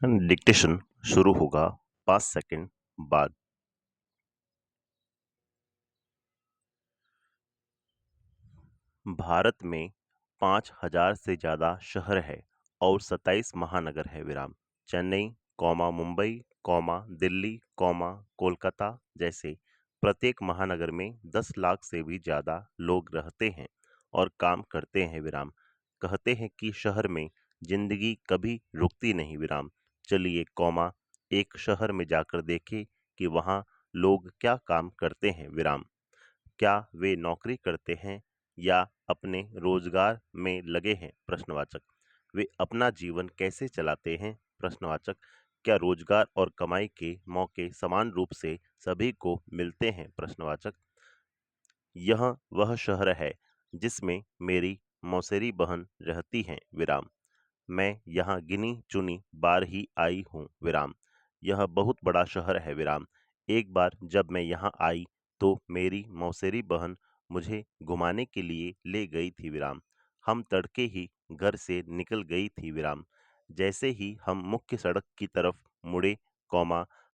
Dictation शुरू होगा 5 second बाद। भारत में 5,000 से ज़्यादा शहर है और 27 महानगर है विराम। चेन्नई, मुंबई, दिल्ली, कोलकाता जैसे प्रत्येक महानगर में 10 लाख से भी ज़्यादा लोग रहते हैं और काम करते हैं विराम। कहते हैं कि शहर में जिंदगी कभी रुकती नहीं विराम। चलिए एक शहर में जाकर देखें कि वहाँ लोग क्या काम करते हैं विराम। क्या वे नौकरी करते हैं या अपने रोजगार में लगे हैं? प्रश्नवाचक। वे अपना जीवन कैसे चलाते हैं? प्रश्नवाचक। क्या रोजगार और कमाई के मौके समान रूप से सभी को मिलते हैं? प्रश्नवाचक। यह वह शहर है जिसमें मेरी मौसेरी बहन रहती हैं विराम। मैं यहाँ गिनी चुनी बार ही आई हूँ विराम। यह बहुत बड़ा शहर है विराम। एक बार जब मैं यहाँ आई तो मेरी मौसेरी बहन मुझे घुमाने के लिए ले गई थी विराम। हम तड़के ही घर से निकल गई थी विराम। जैसे ही हम मुख्य सड़क की तरफ मुड़े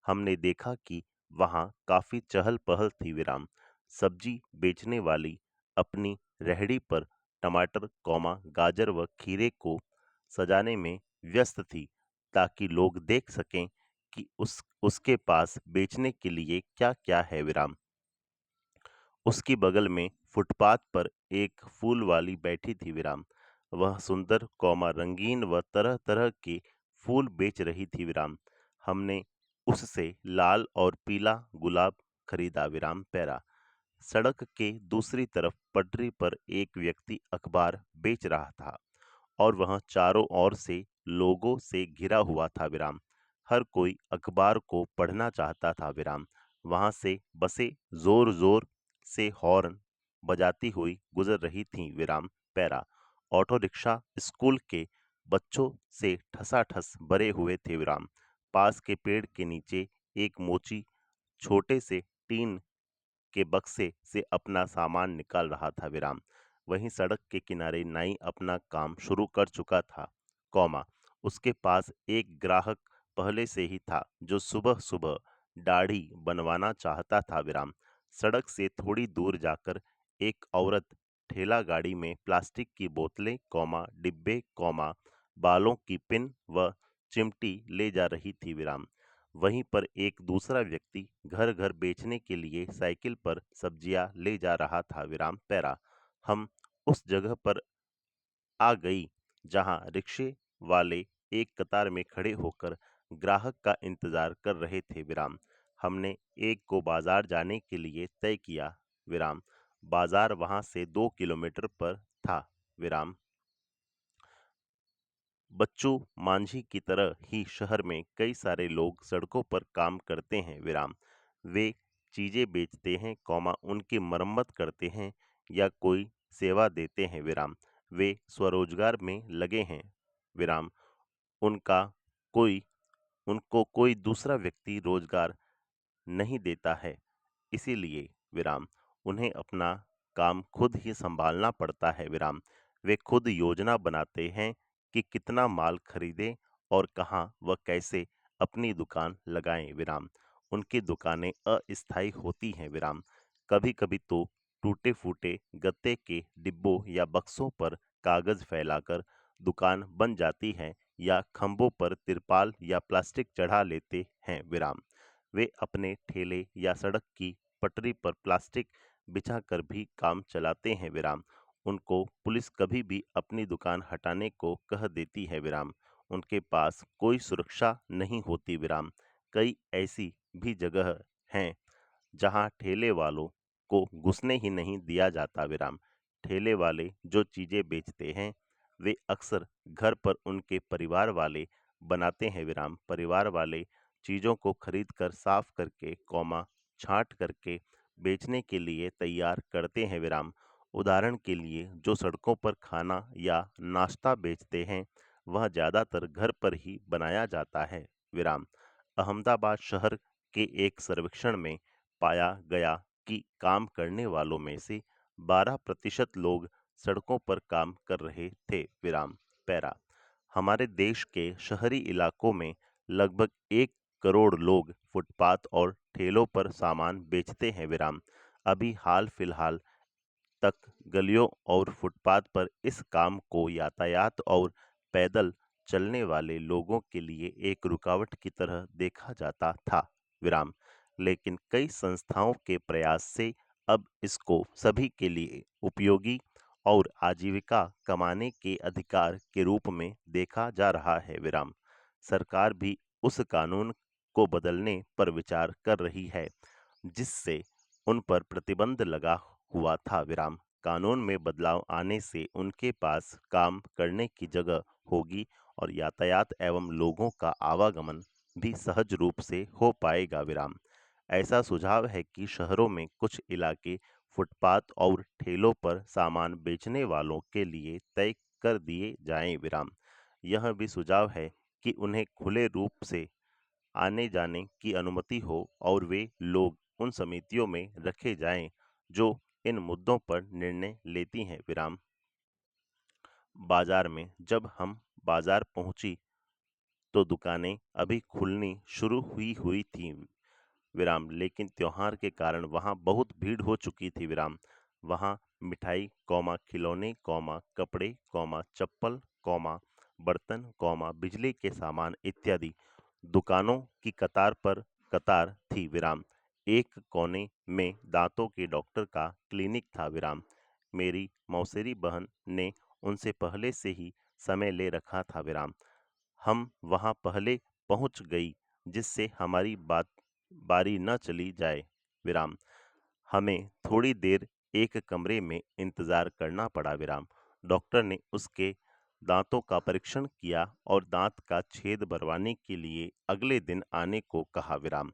हमने देखा कि वहाँ काफी चहल पहल थी विराम। सब्जी बेचने वाली अपनी रेहड़ी पर टमाटर गाजर व खीरे को सजाने में व्यस्त थी ताकि लोग देख सकें कि उसके पास बेचने के लिए क्या क्या है विराम। उसकी बगल में फुटपाथ पर एक फूल वाली बैठी थी विराम। वह सुंदर रंगीन व तरह तरह के फूल बेच रही थी विराम। हमने उससे लाल और पीला गुलाब खरीदा विराम पैरा। सड़क के दूसरी तरफ पटरी पर एक व्यक्ति अखबार बेच रहा था और वह चारों ओर से लोगों से घिरा हुआ था विराम। हर कोई अखबार को पढ़ना चाहता था विराम। वहां से बसें जोर जोर से हॉर्न बजाती हुई गुजर रही थीं विराम पैरा। ऑटो रिक्शा स्कूल के बच्चों से ठसाठस भरे हुए थे विराम। पास के पेड़ के नीचे एक मोची छोटे से टीन के बक्से से अपना सामान निकाल रहा था विराम। वहीं सड़क के किनारे नाई अपना काम शुरू कर चुका था उसके पास एक ग्राहक पहले से ही था जो सुबह सुबह दाढ़ी बनवाना चाहता था विराम। सड़क से थोड़ी दूर जाकर एक औरत ठेला गाड़ी में प्लास्टिक की बोतलें डिब्बे बालों की पिन व चिमटी ले जा रही थी विराम। वहीं पर एक दूसरा व्यक्ति घर घर बेचने के लिए साइकिल पर सब्जियां ले जा रहा था विराम पैरा। हम उस जगह पर आ गई जहां रिक्शे वाले एक कतार में खड़े होकर ग्राहक का इंतजार कर रहे थे विराम। हमने एक को बाजार जाने के लिए तय किया विराम। बाजार वहां से 2 किलोमीटर पर था विराम। बच्चों मांझी की तरह ही शहर में कई सारे लोग सड़कों पर काम करते हैं विराम। वे चीजें बेचते हैं उनकी मरम्मत करते हैं या कोई सेवा देते हैं विराम। वे स्वरोजगार में लगे हैं विराम। उनका कोई उनको कोई दूसरा व्यक्ति रोजगार नहीं देता है, इसीलिए विराम उन्हें अपना काम खुद ही संभालना पड़ता है विराम। वे खुद योजना बनाते हैं कि कितना माल खरीदें और कहाँ व कैसे अपनी दुकान लगाएं विराम। उनकी दुकानें अस्थायी होती हैं विराम। कभी कभी तो टूटे फूटे गत्ते के डिब्बों या बक्सों पर कागज फैलाकर दुकान बन जाती है या खंभों पर तिरपाल या प्लास्टिक चढ़ा लेते हैं विराम। वे अपने ठेले या सड़क की पटरी पर प्लास्टिक बिछाकर भी काम चलाते हैं विराम। उनको पुलिस कभी भी अपनी दुकान हटाने को कह देती है विराम। उनके पास कोई सुरक्षा नहीं होती विराम। कई ऐसी भी जगह हैं जहां ठेले वालों को घुसने ही नहीं दिया जाता विराम। ठेले वाले जो चीजें बेचते हैं वे अक्सर घर पर उनके परिवार वाले बनाते हैं विराम। परिवार वाले चीजों को खरीद कर साफ करके छांट करके बेचने के लिए तैयार करते हैं विराम। उदाहरण के लिए जो सड़कों पर खाना या नाश्ता बेचते हैं वह ज्यादातर घर पर ही बनाया जाता है विराम। अहमदाबाद शहर के एक सर्वेक्षण में पाया गया कि काम करने वालों में से 12% लोग सड़कों पर काम कर रहे थे विराम पैरा। हमारे देश के शहरी इलाकों में लगभग 1 करोड़ लोग फुटपाथ और ठेलों पर सामान बेचते हैं विराम। अभी हाल फिलहाल तक गलियों और फुटपाथ पर इस काम को यातायात और पैदल चलने वाले लोगों के लिए एक रुकावट की तरह देखा जाता था विराम। लेकिन कई संस्थाओं के प्रयास से अब इसको सभी के लिए उपयोगी और आजीविका कमाने के अधिकार के रूप में देखा जा रहा है विराम। सरकार भी उस कानून को बदलने पर विचार कर रही है जिससे उन पर प्रतिबंध लगा हुआ था विराम। कानून में बदलाव आने से उनके पास काम करने की जगह होगी और यातायात एवं लोगों का आवागमन भी सहज रूप से हो पाएगा विराम। ऐसा सुझाव है कि शहरों में कुछ इलाके फुटपाथ और ठेलों पर सामान बेचने वालों के लिए तय कर दिए जाएं विराम। यह भी सुझाव है कि उन्हें खुले रूप से आने जाने की अनुमति हो और वे लोग उन समितियों में रखे जाएं जो इन मुद्दों पर निर्णय लेती हैं विराम। बाजार में जब हम बाजार पहुंची तो दुकानें अभी खुलनी शुरू हुई हुई थीं विराम, लेकिन त्योहार के कारण वहां बहुत भीड़ हो चुकी थी विराम। वहां मिठाई खिलौने कपड़े चप्पल बर्तन बिजली के सामान इत्यादि दुकानों की कतार पर कतार थी विराम। एक कोने में दांतों के डॉक्टर का क्लिनिक था विराम। मेरी मौसेरी बहन ने उनसे पहले से ही समय ले रखा था विराम। हम वहां पहले पहुंच गई जिससे हमारी बारी न चली जाए विराम। हमें थोड़ी देर एक कमरे में इंतजार करना पड़ा विराम। डॉक्टर ने उसके दांतों का परीक्षण किया और दांत का छेद भरवाने के लिए अगले दिन आने को कहा विराम।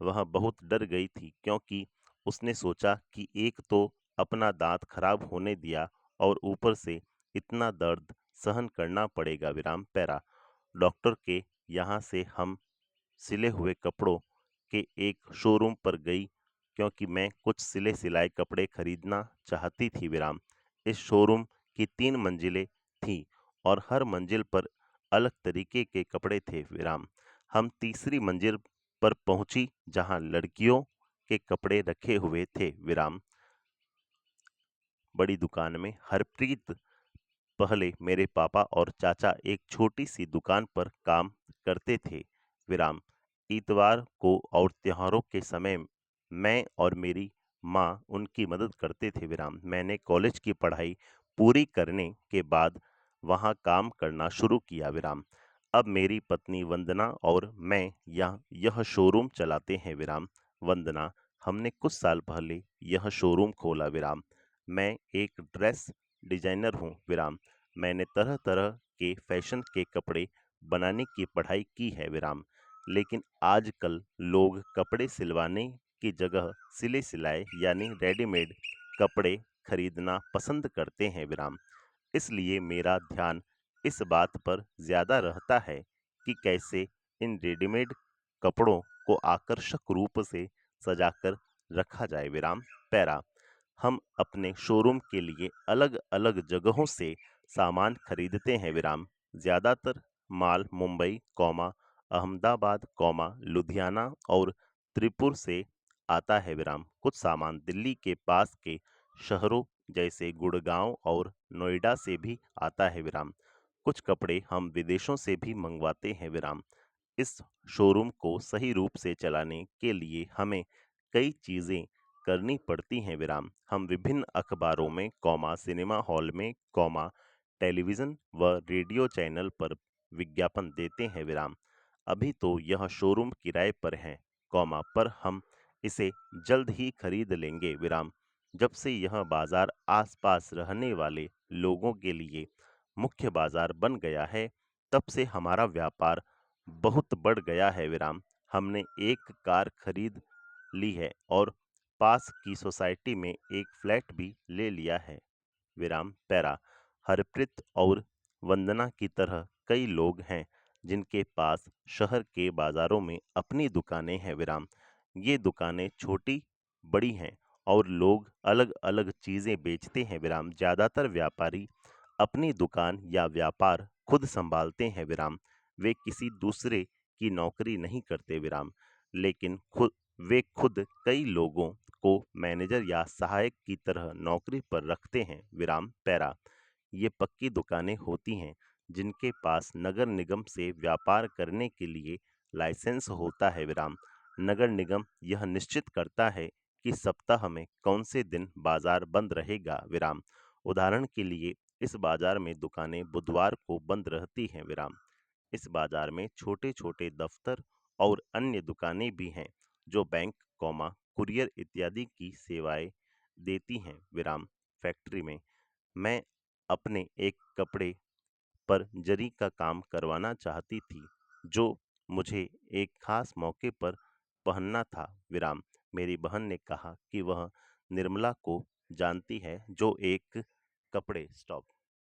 वह बहुत डर गई थी क्योंकि उसने सोचा कि एक तो अपना दांत खराब होने दिया और ऊपर से इतना दर्द सहन करना पड़ेगा विराम पैरा। डॉक्टर के यहाँ से हम सिले हुए कपड़ों के एक शोरूम पर गई क्योंकि मैं कुछ सिले सिलाए कपड़े खरीदना चाहती थी विराम। इस शोरूम की 3 मंजिलें थीं और हर मंजिल पर अलग तरीके के कपड़े थे विराम। हम तीसरी मंजिल पर पहुंची जहां लड़कियों के कपड़े रखे हुए थे विराम। बड़ी दुकान में हरप्रीत पहले मेरे पापा और चाचा एक छोटी सी दुकान पर काम करते थे विराम। इतवार को और त्योहारों के समय मैं और मेरी माँ उनकी मदद करते थे विराम। मैंने कॉलेज की पढ़ाई पूरी करने के बाद वहाँ काम करना शुरू किया विराम। अब मेरी पत्नी वंदना और मैं यह शोरूम चलाते हैं विराम। वंदना, हमने कुछ साल पहले यह शोरूम खोला विराम। मैं एक ड्रेस डिजाइनर हूँ विराम। मैंने तरह तरह के फैशन के कपड़े बनाने की पढ़ाई की है विराम। लेकिन आजकल लोग कपड़े सिलवाने की जगह सिले सिलाए यानी रेडीमेड कपड़े खरीदना पसंद करते हैं विराम। इसलिए मेरा ध्यान इस बात पर ज्यादा रहता है कि कैसे इन रेडीमेड कपड़ों को आकर्षक रूप से सजाकर रखा जाए विराम पैरा। हम अपने शोरूम के लिए अलग अलग जगहों से सामान खरीदते हैं विराम। ज्यादातर माल मुंबई अहमदाबाद लुधियाना और त्रिपुर से आता है विराम। कुछ सामान दिल्ली के पास के शहरों जैसे गुड़गांव और नोएडा से भी आता है विराम। कुछ कपड़े हम विदेशों से भी मंगवाते हैं विराम। इस शोरूम को सही रूप से चलाने के लिए हमें कई चीजें करनी पड़ती हैं विराम। हम विभिन्न अखबारों में सिनेमा हॉल में टेलीविजन व रेडियो चैनल पर विज्ञापन देते हैं विराम। अभी तो यह शोरूम किराए पर है पर हम इसे जल्द ही खरीद लेंगे विराम। जब से यह बाजार आसपास रहने वाले लोगों के लिए मुख्य बाजार बन गया है तब से हमारा व्यापार बहुत बढ़ गया है विराम। हमने एक कार खरीद ली है और पास की सोसाइटी में एक फ्लैट भी ले लिया है विराम पैरा। हरप्रीत और वंदना की तरह कई लोग हैं जिनके पास शहर के बाजारों में अपनी दुकानें हैं विराम। ये दुकानें छोटी बड़ी हैं और लोग अलग अलग चीजें बेचते हैं विराम। ज्यादातर व्यापारी अपनी दुकान या व्यापार खुद संभालते हैं विराम। वे किसी दूसरे की नौकरी नहीं करते विराम, लेकिन वे खुद कई लोगों को मैनेजर या सहायक की तरह नौकरी पर रखते हैं विराम पैरा। ये पक्की दुकानें होती हैं जिनके पास नगर निगम से व्यापार करने के लिए लाइसेंस होता है विराम। नगर निगम यह निश्चित करता है कि सप्ताह में कौन से दिन बाजार बंद रहेगा विराम। उदाहरण के लिए इस बाजार में दुकानें बुधवार को बंद रहती हैं विराम। इस बाजार में छोटे छोटे दफ्तर और अन्य दुकानें भी हैं जो बैंक कुरियर इत्यादि की सेवाएं देती हैं विराम। फैक्ट्री में मैं अपने एक कपड़े पर जरी का काम करवाना चाहती थी जो मुझे एक खास मौके पर पहनना था विराम। मेरी बहन ने कहा कि वह निर्मला को जानती है जो एक कपड़े स्टॉप।